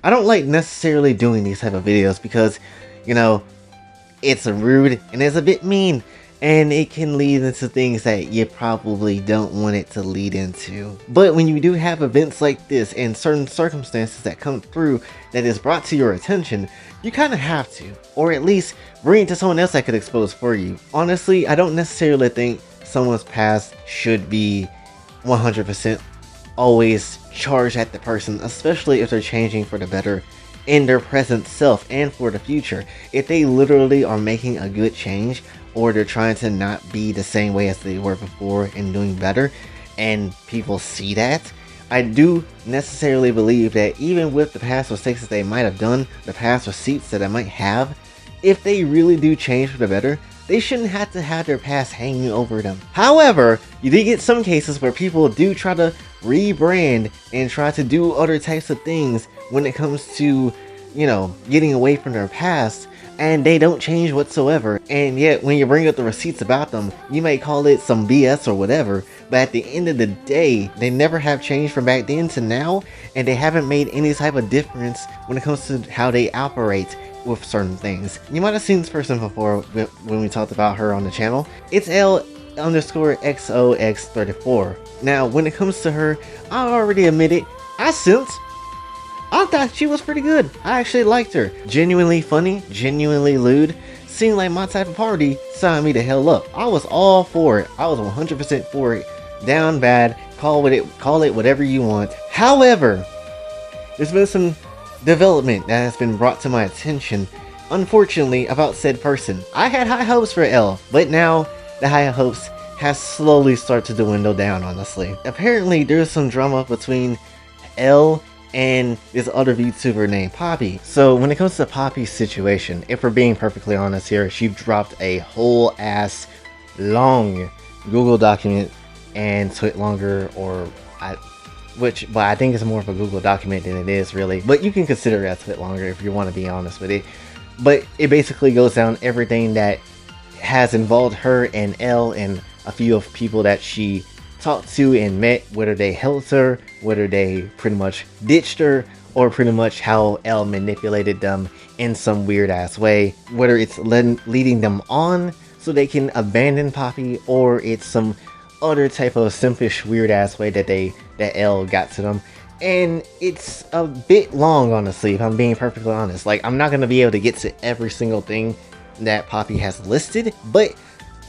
I don't like necessarily doing these type of videos because, you know, it's rude and it's a bit mean, and it can lead into things that you probably don't want it to lead into. But when you do have events like this and certain circumstances that come through that is brought to your attention, you kind of have to, or at least bring it to someone else that could expose for you. Honestly, I don't necessarily think someone's past should be 100% always charged at the person, especially if they're changing for the better in their present self and for the future. If they literally are making a good change, or they're trying to not be the same way as they were before and doing better, and people see that, I do necessarily believe that even with the past mistakes that they might have done, the past receipts that I might have, if they really do change for the better, they shouldn't have to have their past hanging over them. However, you do get some cases where people do try to rebrand and try to do other types of things when it comes to, you know, getting away from their past, and they don't change whatsoever. And yet, when you bring up the receipts about them, you may call it some BS or whatever, but at the end of the day, they never have changed from back then to now, and they haven't made any type of difference when it comes to how they operate with certain things. You might have seen this person before when we talked about her on the channel. It's Elle underscore XOX34. Now, when it comes to her, I already admit it, I thought she was pretty good. I actually liked her. Genuinely funny, genuinely lewd, seemed like my type of party, signed me the hell up. I was all for it. I was 100% for it. Down bad, call it whatever you want. However, there's been some development that has been brought to my attention, unfortunately, about said person. I had high hopes for Elle, but now the high hopes has slowly started to dwindle down, honestly. Apparently, there's some drama between Elle and this other VTuber named P0ppi. So when it comes to P0ppi's situation, if we're being perfectly honest here, she dropped a whole ass long Google document and Twitlonger, but I think it's more of a Google document than it is really. But you can consider it as Twitlonger if you want to be honest with it. But it basically goes down everything that has involved her and Elle and a few of people that she talked to and met, whether they helped her, whether they pretty much ditched her, or pretty much how Elle manipulated them in some weird ass way, whether it's leading them on so they can abandon P0ppi, or it's some other type of simpish weird ass way that Elle got to them. And it's a bit long, honestly, if I'm being perfectly honest. Like, I'm not going to be able to get to every single thing that P0ppi has listed, but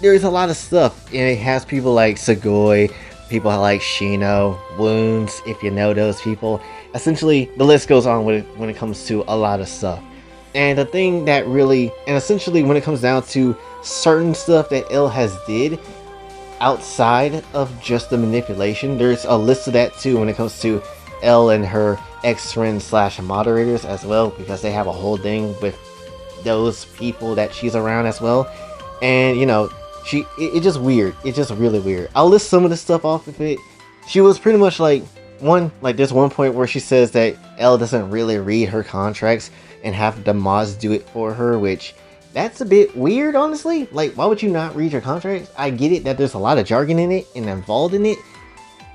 there's a lot of stuff, and it has people like Sugoi, people like Shino, Wounds, if you know those people. Essentially, the list goes on when it comes to a lot of stuff. And the thing that really, and essentially when it comes down to certain stuff that Elle has did outside of just the manipulation, there's a list of that too when it comes to Elle and her ex-friends slash moderators as well, because they have a whole thing with those people that she's around as well. And you know, it's just weird. It's just really weird. I'll list some of the stuff off of it. She was pretty much like there's one point where she says that Elle doesn't really read her contracts and have the mods do it for her, which that's a bit weird, honestly. Like, why would you not read your contracts? I get it that there's a lot of jargon in it and involved in it,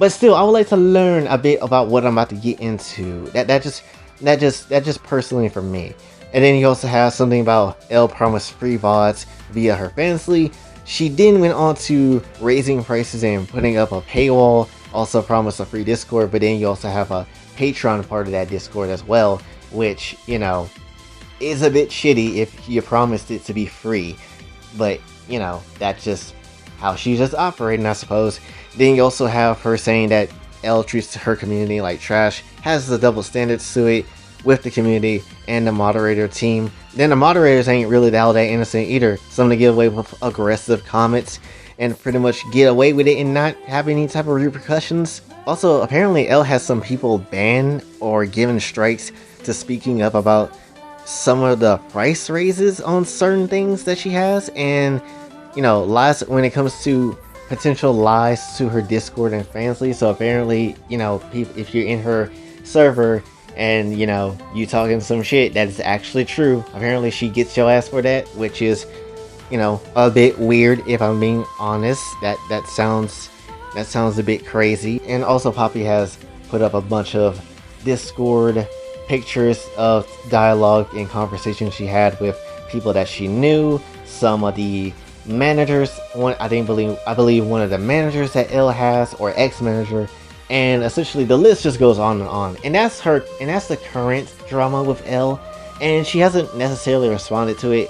but still, I would like to learn a bit about what I'm about to get into. That just personally for me. And then you also have something about Elle promised free VODs via her fansly. She then went on to raising prices and putting up a paywall, also promised a free Discord, but then you also have a Patreon part of that Discord as well, which, you know, is a bit shitty if you promised it to be free. But, you know, that's just how she's just operating, I suppose. Then you also have her saying that Elle treats her community like trash, has the double standards to it with the community and the moderator team. Then the moderators ain't really all that innocent either. Some to get away with aggressive comments and pretty much get away with it and not have any type of repercussions. Also, apparently Elle has some people banned or given strikes to speaking up about some of the price raises on certain things that she has, and, you know, lies when it comes to potential lies to her Discord and fansly. So apparently, you know, if you're in her server and, you know, you talking some shit that is actually true, apparently she gets your ass for that, which is, you know, a bit weird if I'm being honest. That sounds a bit crazy. And also P0ppi has put up a bunch of Discord pictures of dialogue and conversations she had with people that she knew, some of the managers, I believe one of the managers that Elle has, or ex-manager, and essentially the list just goes on and on. And that's the current drama with Elle, and she hasn't necessarily responded to it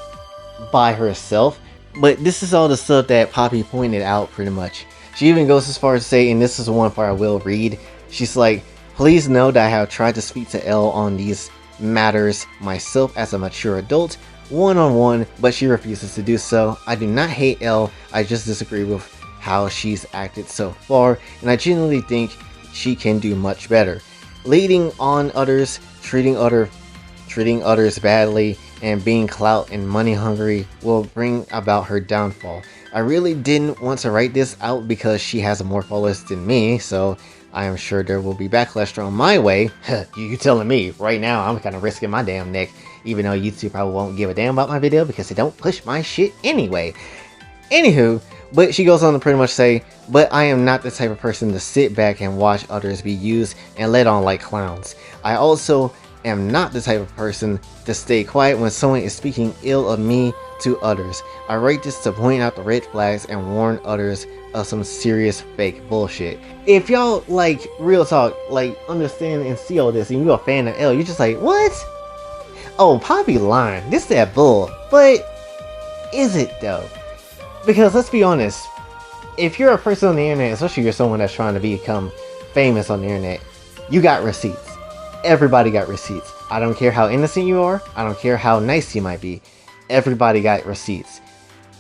by herself, but this is all the stuff that Poppy pointed out pretty much. She even goes as far as to say, and this is one part I will read, she's like, "Please know that I have tried to speak to Elle on these matters myself as a mature adult, one-on-one, but she refuses to do so. I do not hate Elle, I just disagree with how she's acted so far, and I genuinely think she can do much better. Leading on others, treating others badly, and being clout and money hungry will bring about her downfall. I really didn't want to write this out because she has more followers than me, so I am sure there will be backlash thrown my way." You telling me right now? I'm kind of risking my damn neck, even though YouTube probably won't give a damn about my video because they don't push my shit anyway. Anywho, but she goes on to pretty much say, "But I am not the type of person to sit back and watch others be used and led on like clowns. I also am not the type of person to stay quiet when someone is speaking ill of me to others. I write this to point out the red flags and warn others of some serious fake bullshit." If y'all, like, real talk, like, understand and see all this, and you're a fan of Elle, you're just like, what? Oh, Poppy lying. This that bull. But is it though? Because let's be honest, if you're a person on the internet, especially you're someone that's trying to become famous on the internet, you got receipts. Everybody got receipts. I don't care how innocent you are. I don't care how nice you might be. Everybody got receipts.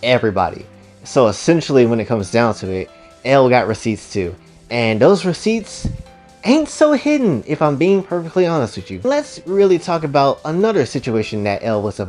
Everybody. So essentially, when it comes down to it, Elle got receipts too. And those receipts ain't so hidden, if I'm being perfectly honest with you. Let's really talk about another situation that Elle was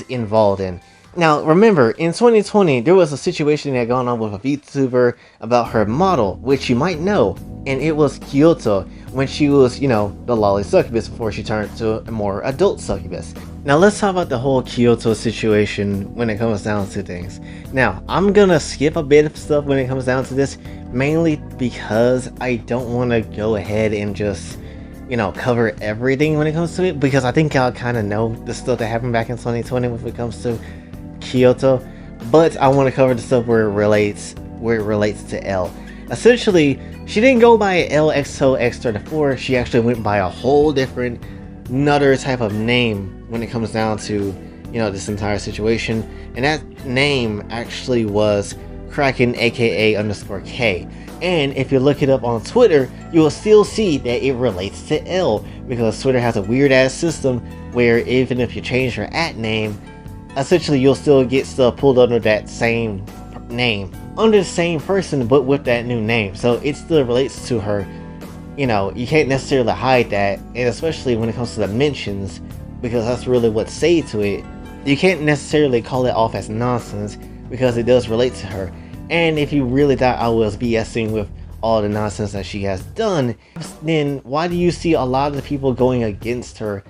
involved in. Now, remember, in 2020, there was a situation that gone on with a VTuber about her model, which you might know, and it was Kyuotto, when she was, you know, the loli succubus before she turned to a more adult succubus. Now, let's talk about the whole Kyuotto situation when it comes down to things. Now, I'm gonna skip a bit of stuff when it comes down to this, mainly because I don't want to go ahead and just, you know, cover everything when it comes to it, because I think y'all kind of know the stuff that happened back in 2020 when it comes to Kyoto, but I want to cover the stuff where it relates to Elle. Essentially, she didn't go by LXO X34, she actually went by a whole different, another type of name when it comes down to, you know, this entire situation, and that name actually was Kraken, aka _K. And if you look it up on Twitter, you will still see that it relates to Elle, because Twitter has a weird ass system where even if you change your @name, essentially you'll still get stuff pulled under that same name, under the same person, but with that new name. So it still relates to her. You know, you can't necessarily hide that, and especially when it comes to the mentions, because that's really what's said to it. You can't necessarily call it off as nonsense, because it does relate to her. And if you really thought I was BSing with all the nonsense that she has done, then why do you see a lot of the people going against her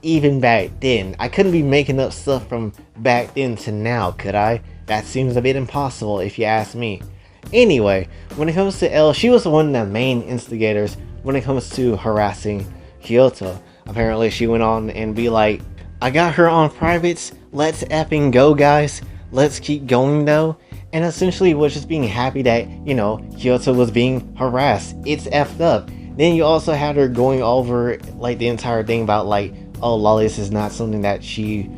even back then? I couldn't be making up stuff from back then to now, could I? That seems a bit impossible if you ask me. Anyway, when it comes to Elle, she was one of the main instigators when it comes to harassing Kyuotto. Apparently she went on and be like, "I got her on privates, let's effing go guys, let's keep going though," and essentially was just being happy that, you know, Kyuotto was being harassed. It's effed up. Then you also had her going over like the entire thing about like, oh, lolis is not something that she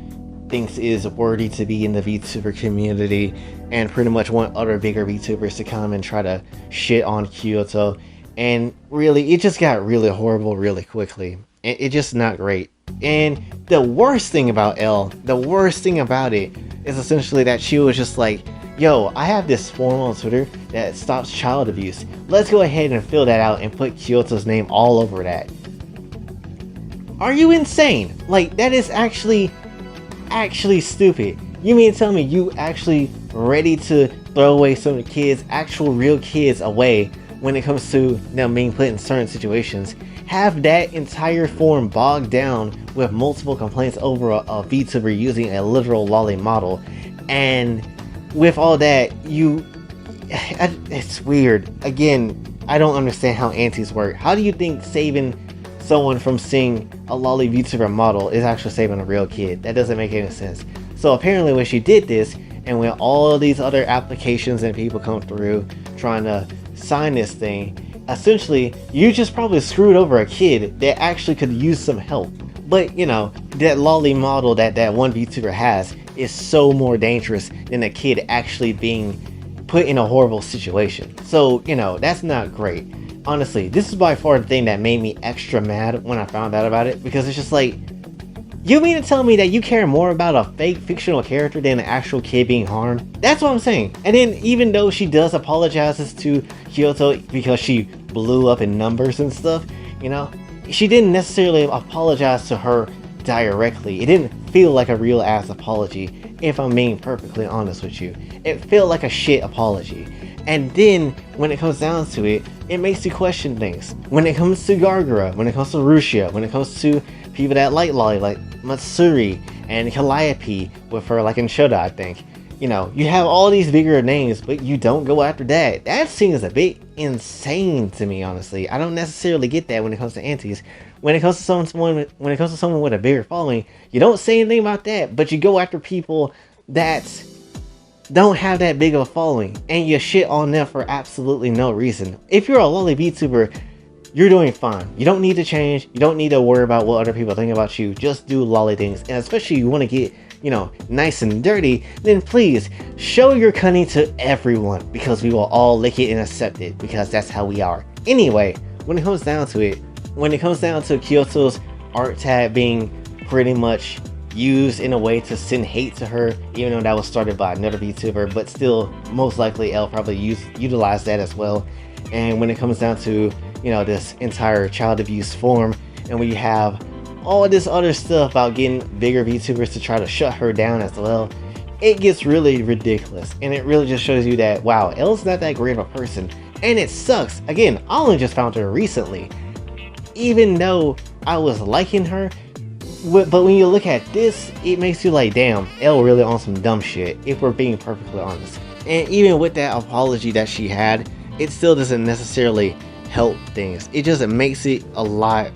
thinks is worthy to be in the VTuber community, and pretty much want other bigger VTubers to come and try to shit on Kyuotto. And really, it just got really horrible really quickly. It's just not great. And the worst thing about Elle, the worst thing about it, is essentially that she was just like, yo, I have this form on Twitter that stops child abuse. Let's go ahead and fill that out and put Kyuotto's name all over that. Are you insane? Like, that is actually stupid. You mean to tell me you actually ready to throw away some of the kids, actual real kids, away when it comes to them being put in certain situations? Have that entire forum bogged down with multiple complaints over a VTuber using a literal loli model, and with all that, it's weird. Again, I don't understand how antis work. How do you think saving someone from seeing a loli VTuber model is actually saving a real kid. That doesn't make any sense. So apparently when she did this, and when all of these other applications and people come through trying to sign this thing, essentially you just probably screwed over a kid that actually could use some help. But you know, that loli model that one VTuber has is so more dangerous than a kid actually being put in a horrible situation. So you know, that's not great. Honestly, this is by far the thing that made me extra mad when I found out about it, because it's just like, you mean to tell me that you care more about a fake fictional character than an actual kid being harmed? That's what I'm saying. And then even though she does apologizes to Kyoto because she blew up in numbers and stuff, you know, she didn't necessarily apologize to her directly. It didn't feel like a real ass apology, if I'm being perfectly honest with you. It felt like a shit apology. And then when it comes down to it, it makes you question things. When it comes to Gargura, when it comes to Rushia, when it comes to people that like loli, like Matsuri and Calliope with her, like in Shoda, I think. You know, you have all these bigger names, but you don't go after that. That seems a bit insane to me, honestly. I don't necessarily get that when it comes to antis. When it comes to someone with a bigger following, you don't say anything about that, but you go after people that don't have that big of a following, and you shit on them for absolutely no reason. If you're a loli VTuber, you're doing fine. You don't need to change. You don't need to worry about what other people think about you. Just do loli things. And especially you want to get, you know, nice and dirty, then please show your cunning to everyone, because we will all lick it and accept it, because that's how we are. Anyway, when it comes down to it, when it comes down to Kyoto's art tag being pretty much used in a way to send hate to her, even though that was started by another VTuber, but still most likely Elle probably utilized that as well. And when it comes down to, you know, this entire child abuse form, and when you have all this other stuff about getting bigger VTubers to try to shut her down as well, it gets really ridiculous. And it really just shows you that, wow, Elle's not that great of a person. And it sucks. Again, I only just found her recently, even though I was liking her. But when you look at this, it makes you like, damn, Elle really on some dumb shit, if we're being perfectly honest. And even with that apology that she had, it still doesn't necessarily help things. It just makes it a lot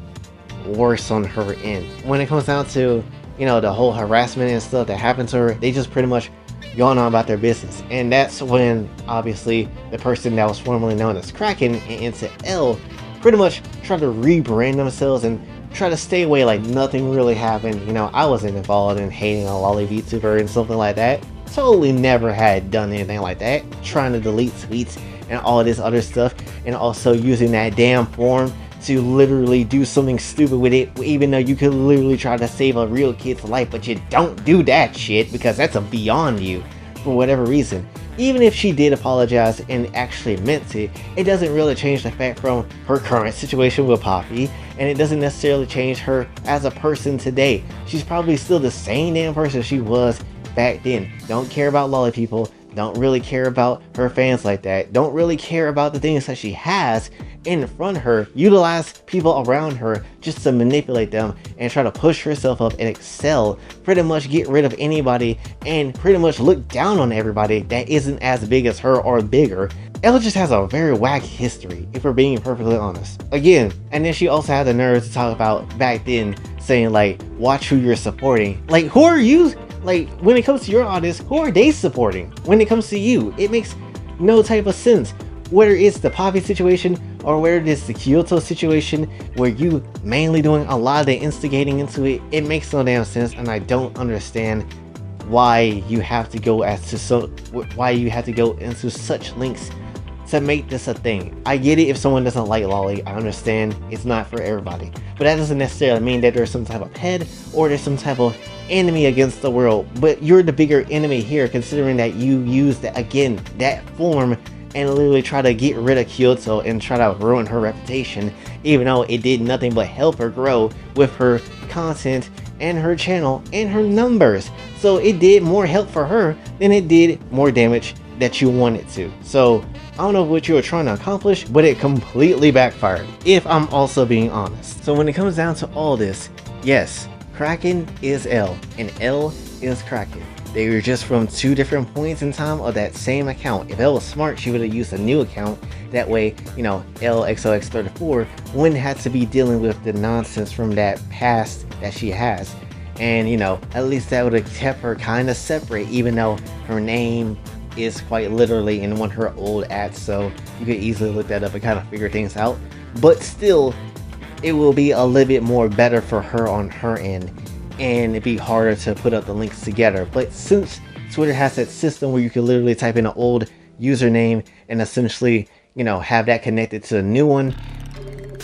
worse on her end. When it comes down to, you know, the whole harassment and stuff that happened to her, they just pretty much going on about their business. And that's when, obviously, the person that was formerly known as Kraken and into Elle pretty much tried to rebrand themselves and try to stay away like nothing really happened. You know, I wasn't involved in hating a loli VTuber and something like that. Totally never had done anything like that. Trying to delete tweets and all this other stuff, and also using that damn form to literally do something stupid with it, even though you could literally try to save a real kid's life, but you don't do that shit because that's a beyond you for whatever reason. Even if she did apologize and actually meant it, it doesn't really change the fact from her current situation with P0ppi, and it doesn't necessarily change her as a person today. She's probably still the same damn person she was back then. Don't care about loli people, don't really care about her fans like that, don't really care about the things that she has in front of her, utilize people around her just to manipulate them and try to push herself up and excel, pretty much get rid of anybody and pretty much look down on everybody that isn't as big as her or bigger. Elle just has a very whack history, if we're being perfectly honest. Again, and then she also had the nerve to talk about back then saying like, watch who you're supporting. Like, who are you? Like, when it comes to your audience, who are they supporting? When it comes to you, it makes no type of sense. Whether it's the P0ppi situation or whether it's the Kyoto situation where you mainly doing a lot of the instigating into it, it makes no damn sense, and I don't understand why you have to go into such links to make this a thing. I get it if someone doesn't like loli, I understand it's not for everybody, but that doesn't necessarily mean that there's some type of head or there's some type of enemy against the world. But you're the bigger enemy here, considering that you used that, again, that form and literally try to get rid of Kyoto and try to ruin her reputation, even though it did nothing but help her grow with her content and her channel and her numbers. So it did more help for her than it did more damage that you wanted to. So I don't know what you were trying to accomplish, but it completely backfired, if I'm also being honest. So when it comes down to all this, yes, Kraken is Elle and Elle is Kraken. They were just from two different points in time of that same account. If Elle was smart, she would have used a new account. That way, you know, LXOX34 wouldn't have to be dealing with the nonsense from that past that she has. And, you know, at least that would have kept her kind of separate, even though her name is quite literally in one of her old ads, so you could easily look that up and kind of figure things out. But still, it will be a little bit more better for her on her end, and it'd be harder to put up the links together. But since Twitter has that system where you can literally type in an old username and essentially, you know, have that connected to a new one,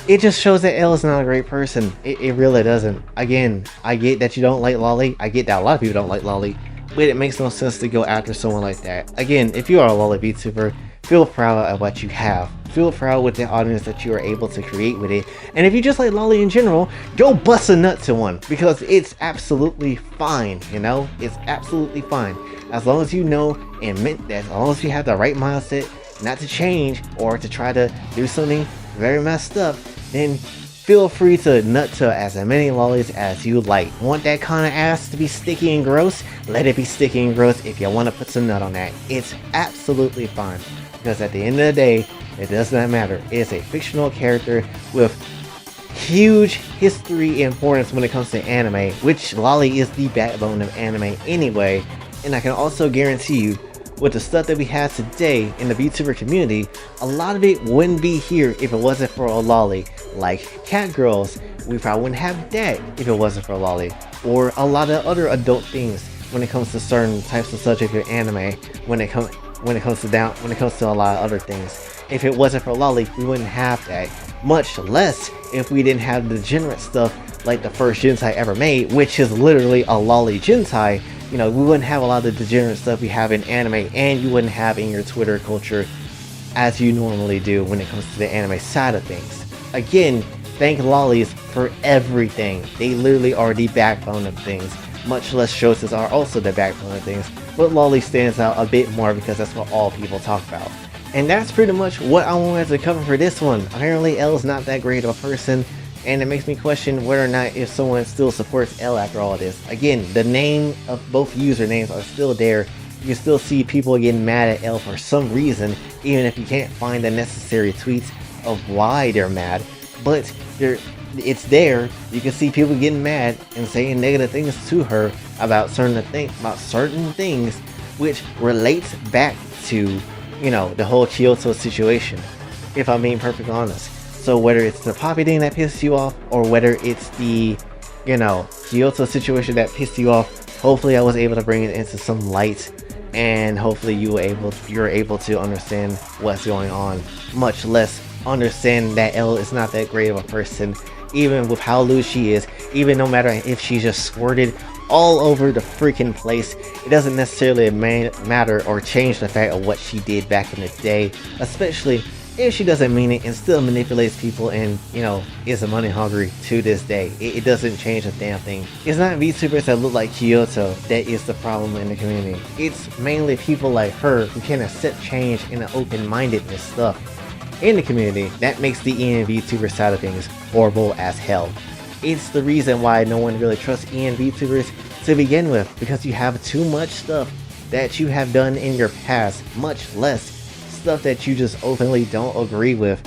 it just shows that Elle is not a great person. It really doesn't. Again, I get that you don't like loli. I get that a lot of people don't like loli, but it makes no sense to go after someone like that. Again, if you are a loli VTuber, feel proud of what you have. Feel proud with the audience that you are able to create with it. And if you just like loli in general, go bust a nut to one, because it's absolutely fine, you know? It's absolutely fine. As long as you know and meant that, as long as you have the right mindset not to change or to try to do something very messed up, then feel free to nut to as many lolis as you like. Want that kind of ass to be sticky and gross? Let it be sticky and gross. If you want to put some nut on that, it's absolutely fine. Because at the end of the day, it does not matter. It is a fictional character with huge history and importance when it comes to anime, which loli is the backbone of anime anyway. And I can also guarantee you, with the stuff that we have today in the VTuber community, a lot of it wouldn't be here if it wasn't for a loli. Like cat girls, we probably wouldn't have that if it wasn't for a loli. Or a lot of other adult things when it comes to certain types of subject in anime, when it comes to a lot of other things. If it wasn't for loli, we wouldn't have that. Much less if we didn't have the degenerate stuff like the first Gentai ever made, which is literally a loli Gentai. You know, we wouldn't have a lot of the degenerate stuff we have in anime, and you wouldn't have in your Twitter culture as you normally do when it comes to the anime side of things. Again, thank lolis for everything. They literally are the backbone of things. Much less shotas are also the backbone of things, but loli stands out a bit more because that's what all people talk about. And that's pretty much what I wanted to cover for this one. Apparently Elle is not that great of a person, and it makes me question whether or not if someone still supports Elle after all of this. Again, the name of both usernames are still there. You can still see people getting mad at Elle for some reason, even if you can't find the necessary tweets of why they're mad. But it's there. You can see people getting mad and saying negative things to her about certain things, which relates back to, you know, the whole Kyoto situation, if I'm being perfectly honest. So whether it's the P0ppi thing that pissed you off, or whether it's the, you know, Kyoto situation that pissed you off, hopefully I was able to bring it into some light, and hopefully you're able to understand what's going on, much less understand that Elle is not that great of a person, even with how loose she is. Even no matter if she just squirted all over the freaking place, it doesn't necessarily matter or change the fact of what she did back in the day, especially if she doesn't mean it and still manipulates people and, you know, is money hungry to this day. It doesn't change a damn thing. It's not VTubers that look like Kyuotto that is the problem in the community. It's mainly people like her who can accept change and the open-mindedness stuff in the community that makes the EN VTuber side of things horrible as hell. It's the reason why no one really trusts EN VTubers to begin with, because you have too much stuff that you have done in your past, much less stuff that you just openly don't agree with,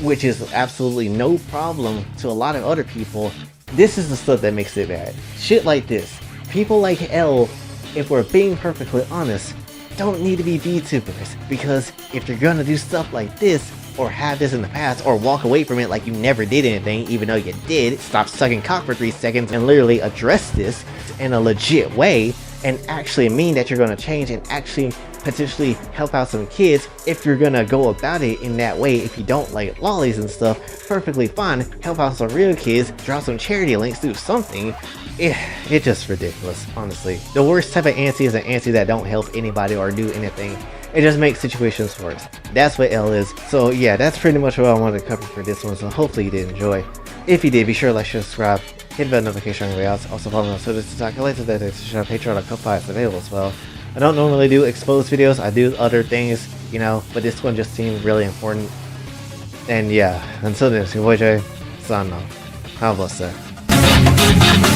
which is absolutely no problem to a lot of other people. This is the stuff that makes it bad. Shit like this. People like Elle, if we're being perfectly honest, don't need to be VTubers, because if you're gonna do stuff like this, or have this in the past, or walk away from it like you never did anything, even though you did, stop sucking cock for 3 seconds and literally address this in a legit way, and actually mean that you're gonna change and actually potentially help out some kids. If you're gonna go about it in that way, if you don't like lolis and stuff, perfectly fine, help out some real kids, drop some charity links, do something. It's just ridiculous, honestly. The worst type of anti is an anti that don't help anybody or do anything. It just makes situations worse. That's what Elle is. So yeah, that's pretty much what I wanted to cover for this one, so hopefully you did enjoy. If you did, be sure to like, share, subscribe, hit the notification on your way out. Also follow me on Twitter, TikTok, and later that on Patreon.com/P0ppi is available as well. I don't normally do exposed videos, I do other things, you know, but this one just seemed really important. And yeah, until then, it's your boy Jay, signing off. Have a blessed day.